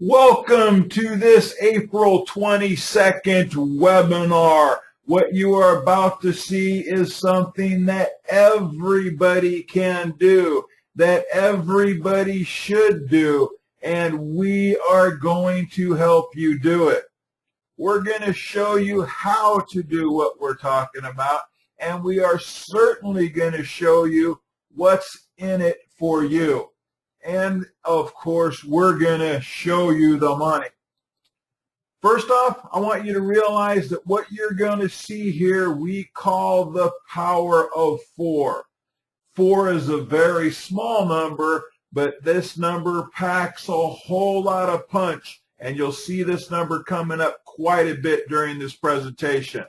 Welcome to this April 22nd webinar. What you are about to see is something that everybody can do, that everybody should do, and we are going to help you do it. We're going to show you how to do what we're talking about, and we are certainly going to show you what's in it for you. And, of course, we're going to show you the money. First off, I want you to realize that what you're going to see here we call the power of 4. 4 is a very small number, but this number packs a whole lot of punch, and you'll see this number coming up quite a bit during this presentation.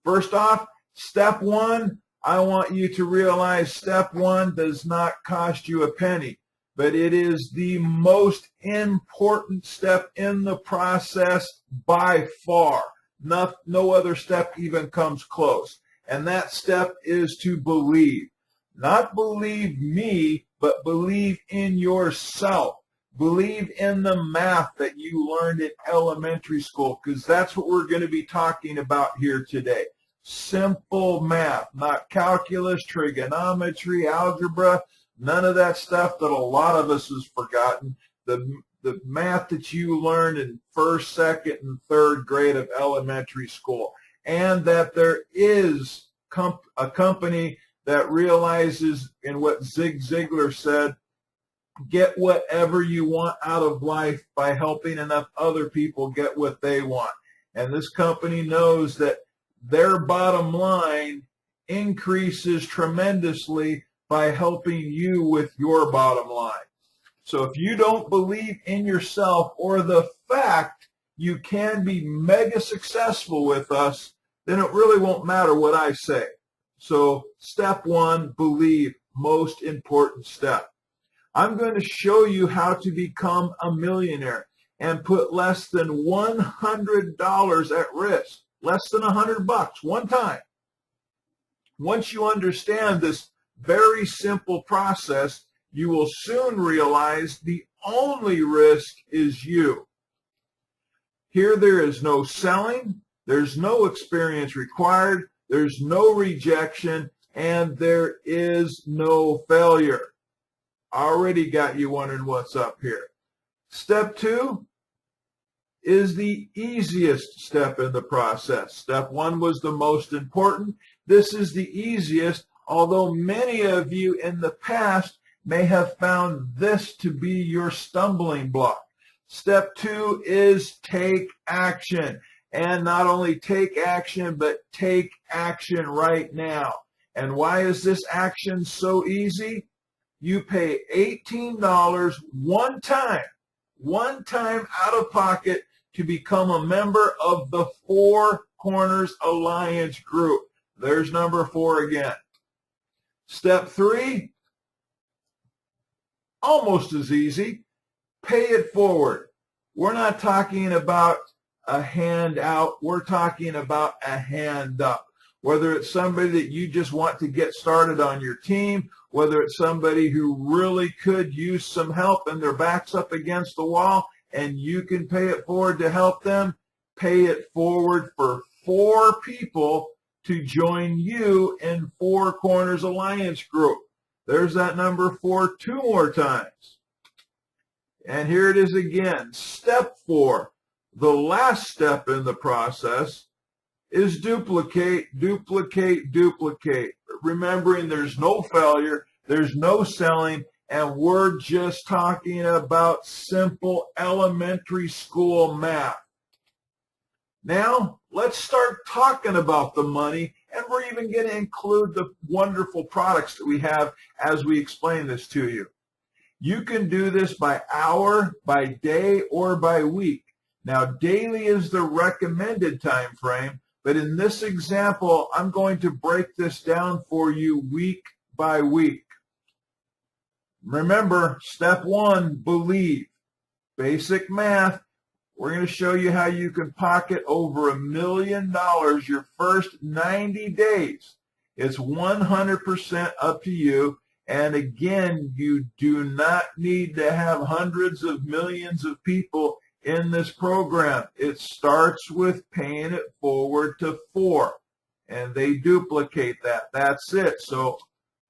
First off, step 1, I want you to realize step 1 does not cost you a penny, but it is the most important step in the process by far. No other step even comes close. And that step is to believe. Not believe me, but believe in yourself. Believe in the math that you learned in elementary school, because that's what we're going to be talking about here today. Simple math, not calculus, trigonometry, algebra, none of that stuff that a lot of us has forgotten. The math that you learned in first, second, and third grade of elementary school. And that there is a company that realizes in what Zig Ziglar said, get whatever you want out of life by helping enough other people get what they want. And this company knows that their bottom line increases tremendously by helping you with your bottom line. So if you don't believe in yourself or the fact you can be mega successful with us, then it really won't matter what I say. So step 1, believe, most important step. I'm going to show you how to become a millionaire and put less than $100 at risk, less than $100 one time. Once you understand this very simple process, you will soon realize the only risk is you. Here there is no selling, there's no experience required, there's no rejection, and there is no failure. Already got you wondering what's up here. Step 2 is the easiest step in the process. Step 1 was the most important. This is the easiest, although many of you in the past may have found this to be your stumbling block. Step 2 is take action. And not only take action, but take action right now. And why is this action so easy? You pay $18 one time out of pocket to become a member of the Four Corners Alliance group. There's number 4 again. Step 3, almost as easy, pay it forward. We're not talking about a handout, we're talking about a hand up. Whether it's somebody that you just want to get started on your team, whether it's somebody who really could use some help and their back's up against the wall and you can pay it forward to help them, pay it forward for 4 people to join you in Four Corners Alliance group. There's that number 4 2 more times. And here it is again. Step 4, the last step in the process, is duplicate, duplicate, duplicate. Remembering there's no failure, there's no selling, and we're just talking about simple elementary school math. Now, let's start talking about the money, and we're even going to include the wonderful products that we have as we explain this to you. You can do this by hour, by day, or by week. Now, daily is the recommended time frame, but in this example, I'm going to break this down for you week by week. Remember, step 1, believe. Basic math. We're going to show you how you can pocket over $1 million your first 90 days. It's 100% up to you, And again, you do not need to have hundreds of millions of people in this program. It starts with paying it forward to 4, and they duplicate that. That's it. So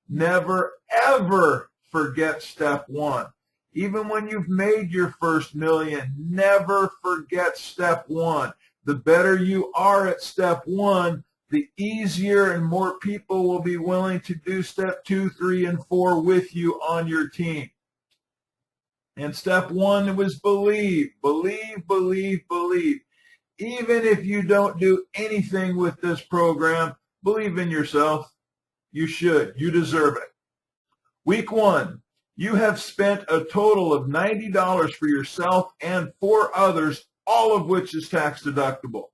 never, ever forget step 1. Even when you've made your first million, never forget step 1. The better you are at step 1, the easier and more people will be willing to do step 2, 3, and 4 with you on your team. And step 1 was believe, believe, believe, believe. Even if you don't do anything with this program, believe in yourself. You should. You deserve it. Week 1, you have spent a total of $90 for yourself and 4 others, all of which is tax deductible.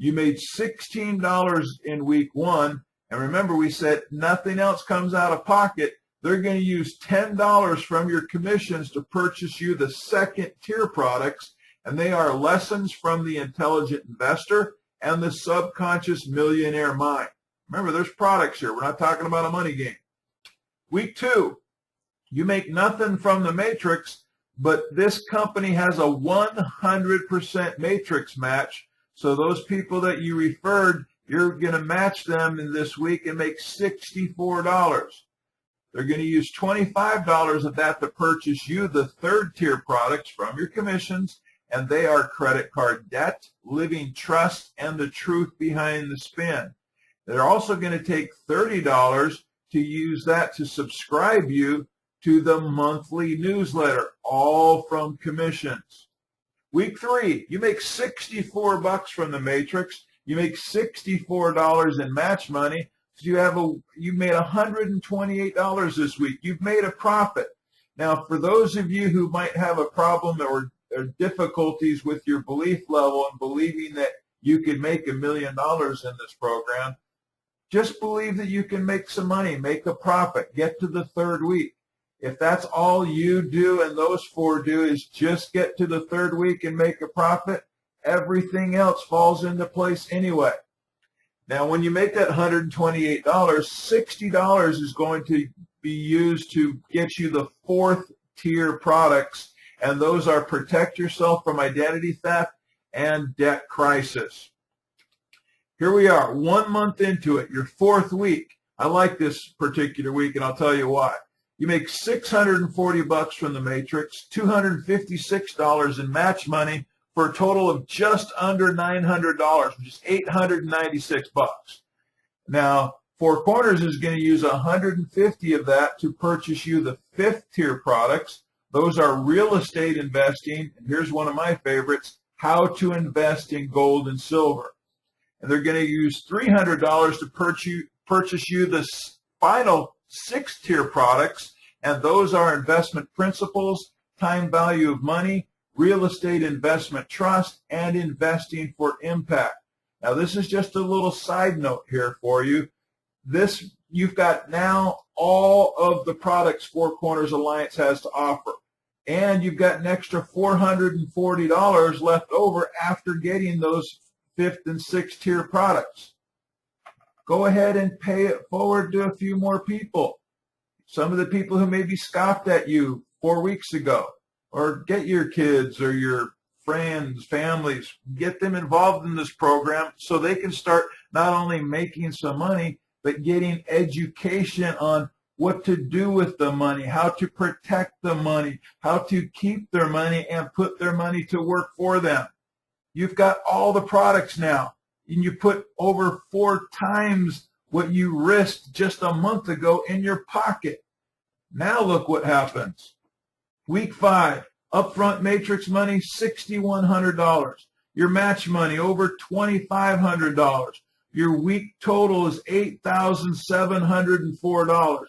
You made $16 in week 1, and remember we said nothing else comes out of pocket. They're going to use $10 from your commissions to purchase you the second tier products, and they are Lessons from the Intelligent Investor and the Subconscious Millionaire Mind. Remember, there's products here. We're not talking about a money game. Week 2, you make nothing from the matrix, but this company has a 100% matrix match. So those people that you referred, you're going to match them in this week and make $64. They're going to use $25 of that to purchase you the third tier products from your commissions, and they are Credit Card Debt, Living Trust, and The Truth Behind the Spin. They're also going to take $30 to use that to subscribe you to the monthly newsletter, all from commissions. Week 3, you make $64 from the matrix. You make $64 in match money. So you made $128 this week. You've made a profit. Now, for those of you who might have a problem or difficulties with your belief level and believing that you can make $1 million in this program, just believe that you can make some money, make a profit, get to the 3rd week. If that's all you do and those 4 do is just get to the 3rd week and make a profit, everything else falls into place anyway. Now, when you make that $128, $60 is going to be used to get you the 4th tier products, and those are Protect Yourself from Identity Theft and Debt Crisis. Here we are, 1 month into it, your 4th week. I like this particular week, and I'll tell you why. You make $640 from the matrix, $256 in match money, for a total of just under $900, which is $896. Now, Four Corners is going to use $150 of that to purchase you the 5th tier products. Those are real estate investing, and here's one of my favorites, How to Invest in Gold and Silver. And they're going to use $300 to purchase you the final 6th tier products, and those are Investment Principles, Time Value of Money, Real Estate Investment Trust, and Investing for Impact. Now, this is just a little side note here for you. You've got now all of the products Four Corners Alliance has to offer, and you've got an extra $440 left over after getting those 5th and 6th tier products. Go ahead and pay it forward to a few more people. Some of the people who maybe scoffed at you 4 weeks ago, or get your kids or your friends, families, get them involved in this program so they can start not only making some money, but getting education on what to do with the money, how to protect the money, how to keep their money and put their money to work for them. You've got all the products now, and you put over 4 times what you risked just a month ago in your pocket. Now look what happens. Week 5, upfront matrix money, $6,100. Your match money, over $2,500. Your week total is $8,704.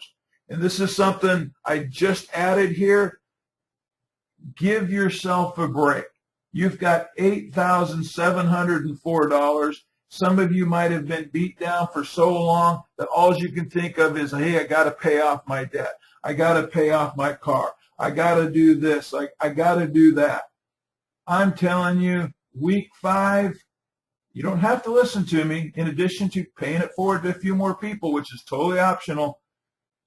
And this is something I just added here. Give yourself a break. You've got $8,704. Some of you might have been beat down for so long that all you can think of is, hey, I got to pay off my debt. I got to pay off my car. I got to do this. I got to do that. I'm telling you, week 5, you don't have to listen to me. In addition to paying it forward to a few more people, which is totally optional,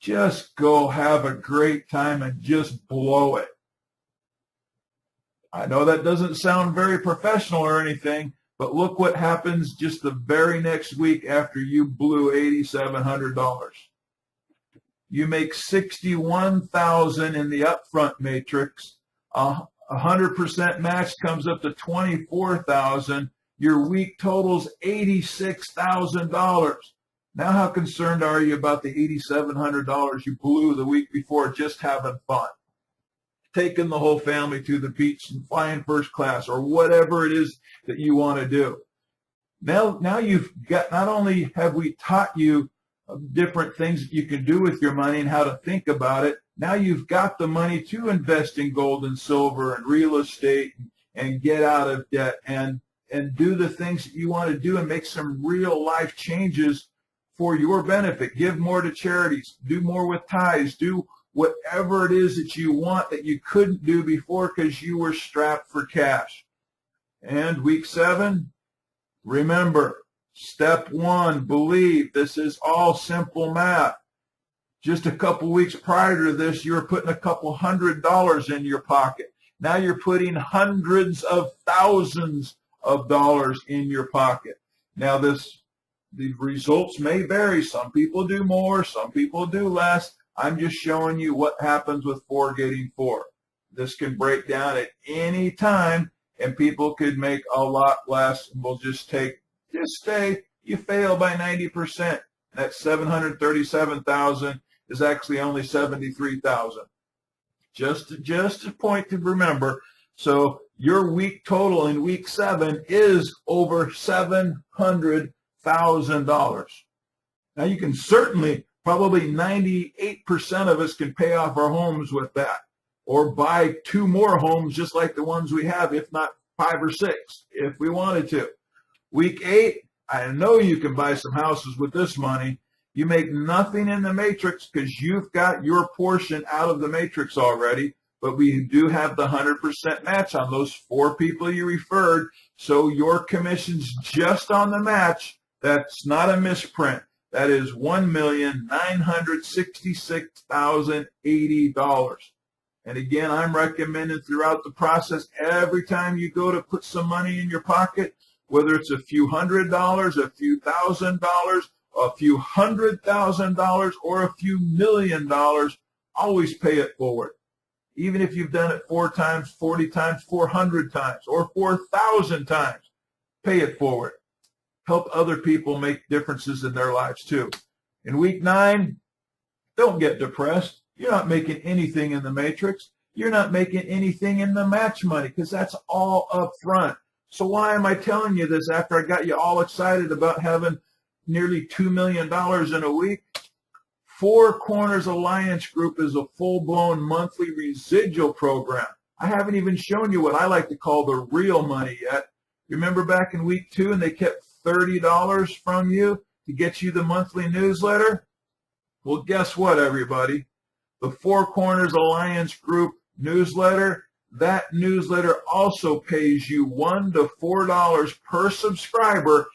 Just go have a great time and just blow it. I know that doesn't sound very professional or anything, but look what happens just the very next week after you blew $8,700. You make $61,000 in the upfront matrix. 100% match comes up to $24,000. Your week totals $86,000. Now how concerned are you about the $8,700 you blew the week before just having fun? Taking the whole family to the beach and flying first class or whatever it is that you want to do. Now you've got, not only have we taught you different things that you can do with your money and how to think about it, now you've got the money to invest in gold and silver and real estate and get out of debt and do the things that you want to do and make some real life changes for your benefit. Give more to charities, do more with tithes, do whatever it is that you want that you couldn't do before because you were strapped for cash. And week 7, remember, step 1, believe. This is all simple math. Just a couple weeks prior to this, you were putting a couple $100 in your pocket. Now you're putting hundreds of thousands of dollars in your pocket. Now the results may vary. Some people do more, some people do less. I'm just showing you what happens with 4 getting 4. This can break down at any time, and people could make a lot less. And we'll just say you fail by 90%. That $737,000 is actually only $73,000. Just a point to remember. So your week total in week 7 is over $700,000. Now you can certainly, probably 98% of us can pay off our homes with that, or buy 2 more homes just like the ones we have, if not 5 or 6, if we wanted to. Week 8, I know you can buy some houses with this money. You make nothing in the matrix because you've got your portion out of the matrix already, but we do have the 100% match on those 4 people you referred. So your commission's just on the match. That's not a misprint. That is $1,966,080. And again, I'm recommending throughout the process, every time you go to put some money in your pocket, whether it's a few $100, a few $1,000, a few $100,000, or a few $1 million, always pay it forward. Even if you've done it 4 times, 40 times, 400 times, or 4,000 times, pay it forward. Help other people make differences in their lives too. In week 9, don't get depressed. You're not making anything in the matrix. You're not making anything in the match money because that's all up front. So why am I telling you this after I got you all excited about having nearly $2 million in a week? 4 Corners Alliance Group is a full-blown monthly residual program. I haven't even shown you what I like to call the real money yet. Remember back in week 2 and they kept $30 from you to get you the monthly newsletter? Well, guess what, everybody? The 4 Corners Alliance Group newsletter, that newsletter also pays you $1 to $4 per subscriber